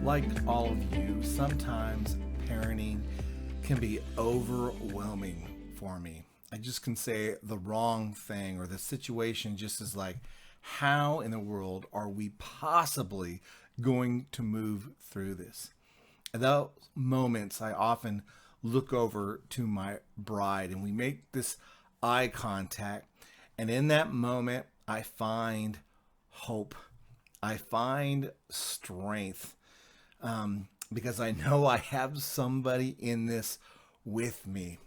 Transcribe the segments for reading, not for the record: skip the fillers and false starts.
Like all of you, sometimes parenting can be overwhelming for me. I just can say the wrong thing, or the situation just is like, how in the world are we possibly going to move through this? At those moments, I often look over to my bride and we make this eye contact. And in that moment, I find hope. I find strength. Because I know I have somebody in this with me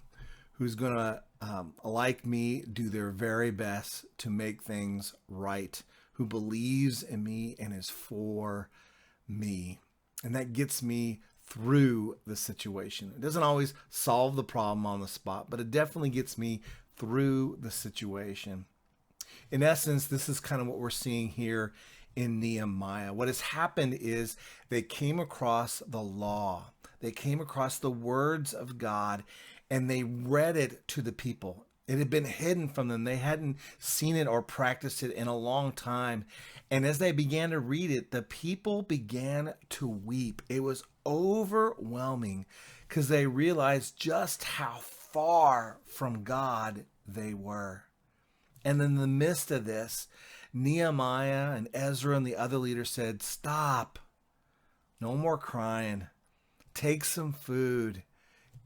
who's going to, like me, do their very best to make things right, who believes in me and is for me. And that gets me through the situation. It doesn't always solve the problem on the spot, but it definitely gets me through the situation. In essence, this is kind of what we're seeing here in Nehemiah. What has happened is they came across the law. They came across the words of God and they read it to the people. It had been hidden from them. They hadn't seen it or practiced it in a long time. And as they began to read it, the people began to weep. It was overwhelming because they realized just how far from God they were. And in the midst of this, Nehemiah and Ezra and the other leaders said, stop. No more crying. Take some food.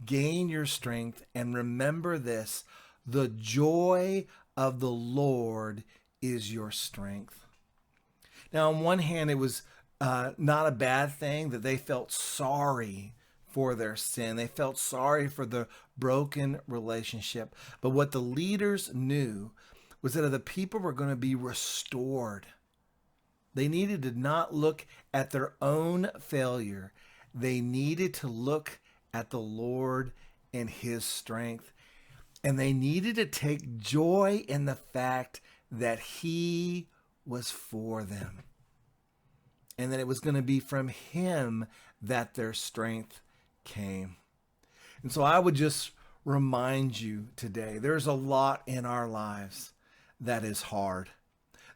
Gain your strength. And remember this, the joy of the Lord is your strength. Now, on one hand, it was not a bad thing that they felt sorry for their sin. They felt sorry for the broken relationship. But what the leaders knew was that the people were going to be restored. They needed to not look at their own failure. They needed to look at the Lord and his strength. And they needed to take joy in the fact that he was for them. And that it was going to be from him that their strength came. And so I would just remind you today, there's a lot in our lives that is hard.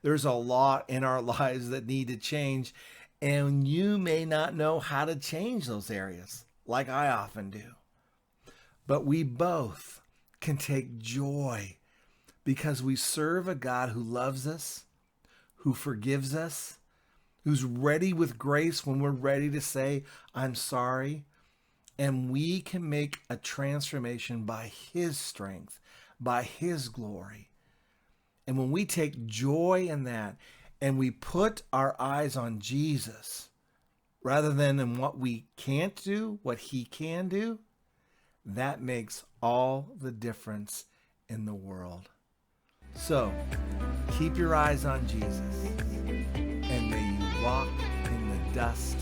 There's a lot in our lives that need to change, and you may not know how to change those areas like I often do. But we both can take joy because we serve a God who loves us, who forgives us, who's ready with grace when we're ready to say, I'm sorry. And we can make a transformation by his strength, by his glory. And when we take joy in that and we put our eyes on Jesus rather than in what we can't do, what he can do, that makes all the difference in the world. So keep your eyes on Jesus and may you walk in the dust